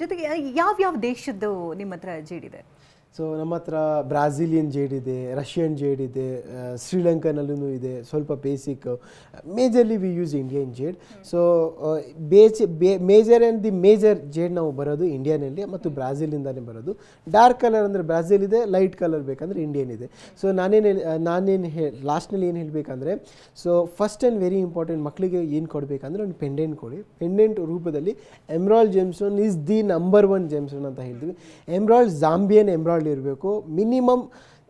ಜೊತೆಗೆ ಯಾವ್ಯಾವ ದೇಶದ್ದು ನಿಮ್ಮ ಹತ್ರ ಜೇಡಿದೆ? ಸೊ ನಮ್ಮ ಹತ್ರ ಬ್ರಾಝಿಲಿಯನ್ ಜೇಡ್ ಇದೆ, ರಷ್ಯನ್ ಜೇಡ್ ಇದೆ, ಶ್ರೀಲಂಕನಲ್ಲೂ ಇದೆ, ಸ್ವಲ್ಪ basic. Majorly we use Indian jade. So major and the major jade ನಾವು ಬರೋದು ಇಂಡಿಯಾನಲ್ಲಿ ಮತ್ತು ಬ್ರಾಝಿಲಿಂದಾನೇ ಬರೋದು. ಡಾರ್ಕ್ ಕಲರ್ ಅಂದರೆ ಬ್ರಾಝಿಲ್ ಇದೆ, ಲೈಟ್ ಕಲರ್ ಬೇಕಂದರೆ ಇಂಡಿಯನ್ ಇದೆ. ಸೊ ನಾನೇನು ಲಾಸ್ಟ್ನಲ್ಲಿ ಏನು ಹೇಳಬೇಕಂದ್ರೆ, so first and very important, ಮಕ್ಕಳಿಗೆ ಏನು ಕೊಡಬೇಕಂದ್ರೆ ಒಂದು ಪೆಂಡೆಂಟ್ ಕೊಡಿ. ಪೆಂಡೆಂಟ್ ರೂಪದಲ್ಲಿ emerald GeM stone is the number 1 GeM stone ಅಂತ ಹೇಳ್ತೀವಿ. ಎಮ್ರಾಲ್ಡ್ ಜಾಂಬಿಯನ್ ಎಮ್ರಾಲ್ಡ್ ಇರಬೇಕು, ಮಿನಿಮಮ್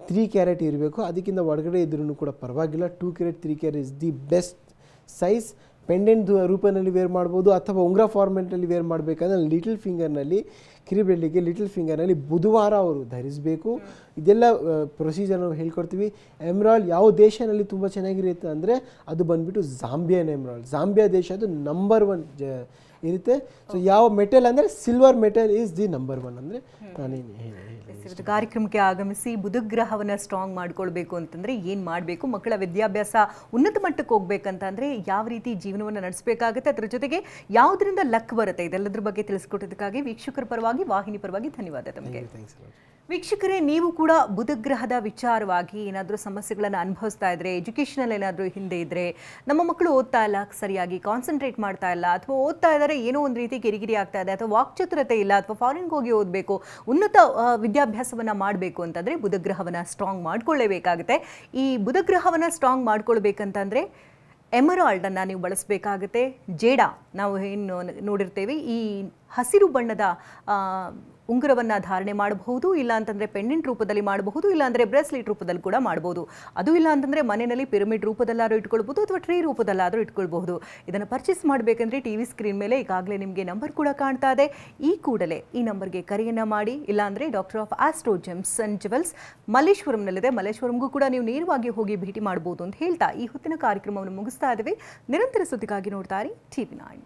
3 ಕ್ಯಾರೆಟ್ ಇರಬೇಕು. ಅದಕ್ಕಿಂತ ಹೊರಗಡೆ ಇದ್ರೂ ಕೂಡ ಪರವಾಗಿಲ್ಲ. 2 carrot 3 carrot is the best size. Pendant ರೂಪದಲ್ಲಿ ವೇರ್ ಮಾಡ್ಬೋದು ಅಥವಾ ಉಂಗ್ರ ಫಾರ್ಮೆಟಲ್ಲಿ ವೇರ್ ಮಾಡಬೇಕಂದ್ರೆ ಲಿಟಲ್ ಫಿಂಗರ್ನಲ್ಲಿ, ಕಿರಿಬೆರಳಿಗೆ ಲಿಟಲ್ ಫಿಂಗರ್ನಲ್ಲಿ ಬುಧವಾರ ಅವರು ಧರಿಸಬೇಕು. ಇದೆಲ್ಲ ಪ್ರೊಸೀಜರ್ ನಾವು ಹೇಳ್ಕೊಡ್ತೀವಿ. ಎಮ್ರಾಲ್ಡ್ ಯಾವ ದೇಶದಲ್ಲಿ ತುಂಬ ಚೆನ್ನಾಗಿರುತ್ತೆ ಅಂದರೆ ಅದು ಬಂದುಬಿಟ್ಟು ಜಾಂಬಿಯನ್ ಎಮ್ರಾಲ್ಡ್. ಜಾಂಬಿಯಾ ದೇಶ ಅದು ನಂಬರ್ 1 ಇರುತ್ತೆ. ಸೊ ಯಾವ ಮೆಟಲ್ ಅಂದರೆ silver metal is the number 1 ಅಂದರೆ ನಾನೇನು ಇವತ್ತು ಕಾರ್ಯಕ್ರಮಕ್ಕೆ ಆಗಮಿಸಿ ಬುಧಗ್ರಹವನ್ನು ಸ್ಟ್ರಾಂಗ್ ಮಾಡ್ಕೊಳ್ಬೇಕು ಅಂತಂದರೆ ಏನು ಮಾಡಬೇಕು, ಮಕ್ಕಳ ವಿದ್ಯಾಭ್ಯಾಸ ಉನ್ನತ ಮಟ್ಟಕ್ಕೆ ಹೋಗ್ಬೇಕಂತಂದರೆ ಯಾವ ರೀತಿ ಜೀವನವನ್ನು ನಡೆಸಬೇಕಾಗುತ್ತೆ, ಅದರ ಜೊತೆಗೆ ಯಾವುದರಿಂದ ಲಕ್ ಬರುತ್ತೆ, ಇದೆಲ್ಲದ್ರ ಬಗ್ಗೆ ತಿಳಿಸ್ಕೊಟ್ಟಿದ್ದಕ್ಕಾಗಿ ವೀಕ್ಷಕರ ಪರವಾಗಿ, ವಾಹಿನಿ ಪರವಾಗಿ ಧನ್ಯವಾದ ತಮಗೆ. ವೀಕ್ಷಕರೇ, ನೀವು ಕೂಡ ಬುಧಗ್ರಹದ ವಿಚಾರವಾಗಿ ಏನಾದರೂ ಸಮಸ್ಯೆಗಳನ್ನು ಅನುಭವಿಸ್ತಾ ಇದ್ದರೆ, ಎಜುಕೇಷನಲ್ಲಿ ಏನಾದರೂ ಹಿಂದೆ ಇದ್ದರೆ, ನಮ್ಮ ಮಕ್ಕಳು ಓದ್ತಾ ಇಲ್ಲ, ಸರಿಯಾಗಿ ಕಾನ್ಸಂಟ್ರೇಟ್ ಮಾಡ್ತಾ ಇಲ್ಲ, ಅಥವಾ ಓದ್ತಾ ಇದ್ದಾರೆ ಏನೋ ಒಂದು ರೀತಿ ಕಿರಿಕಿರಿ ಆಗ್ತಾ ಇದೆ, ಅಥವಾ ವಾಕ್ಚಾತುರತೆ ಇಲ್ಲ, ಅಥವಾ ಫಾರಿನ್ಗೆ ಹೋಗಿ ಓದಬೇಕು, ಉನ್ನತ ವಿದ್ಯಾಭ್ಯಾಸವನ್ನು ಮಾಡಬೇಕು ಅಂತಂದರೆ ಬುಧಗ್ರಹವನ್ನು ಸ್ಟ್ರಾಂಗ್ ಮಾಡ್ಕೊಳ್ಳೇಬೇಕಾಗುತ್ತೆ. ಈ ಬುಧಗ್ರಹವನ್ನು ಸ್ಟ್ರಾಂಗ್ ಮಾಡ್ಕೊಳ್ಬೇಕಂತಂದರೆ ಎಮರಾಲ್ಡನ್ನು ನೀವು ಬಳಸಬೇಕಾಗುತ್ತೆ. ಜೇಡ ನಾವು ಏನು ನೋಡಿರ್ತೇವೆ, ಈ ಹಸಿರು ಬಣ್ಣದ ಉಂಗುರವನ್ನು ಧಾರಣೆ ಮಾಡಬಹುದು, ಇಲ್ಲ ಅಂತಂದರೆ ಪೆಂಡೆಂಟ್ ರೂಪದಲ್ಲಿ ಮಾಡಬಹುದು, ಇಲ್ಲ ಅಂದರೆ ಬ್ರೇಸ್ಲೆಟ್ ರೂಪದಲ್ಲಿ ಕೂಡ ಮಾಡಬಹುದು. ಅದು ಇಲ್ಲ ಅಂತಂದರೆ ಮನೆಯಲ್ಲಿ ಪಿರಮಿಡ್ ರೂಪದಲ್ಲಾದರೂ ಇಟ್ಕೊಳ್ಬೋದು ಅಥವಾ ಟ್ರೀ ರೂಪದಲ್ಲಾದರೂ ಇಟ್ಕೊಳ್ಬಹುದು. ಇದನ್ನು ಪರ್ಚೇಸ್ ಮಾಡಬೇಕಂದ್ರೆ ಟಿವಿ ಸ್ಕ್ರೀನ್ ಮೇಲೆ ಈಗಾಗಲೇ ನಿಮಗೆ ನಂಬರ್ ಕೂಡ ಕಾಣ್ತಾ ಇದೆ. ಈ ಕೂಡಲೇ ಈ ನಂಬರ್ಗೆ ಕರೆಯನ್ನು ಮಾಡಿ. ಇಲ್ಲಾಂದರೆ doctor of astro gems and jewels ಮಲ್ಲೇಶ್ವರಂನಲ್ಲಿದೆ, ಮಲ್ಲೇಶ್ವರಂಗೂ ಕೂಡ ನೀವು ನೇರವಾಗಿ ಹೋಗಿ ಭೇಟಿ ಮಾಡ್ಬೋದು ಅಂತ ಹೇಳ್ತಾ ಈ ಹೊತ್ತಿನ ಕಾರ್ಯಕ್ರಮವನ್ನು ಮುಗಿಸ್ತಾ ಇದ್ದೇವೆ. ನಿರಂತರ ಸುದ್ದಿಗಾಗಿ ನೋಡ್ತಾ ಇರಿ TV9.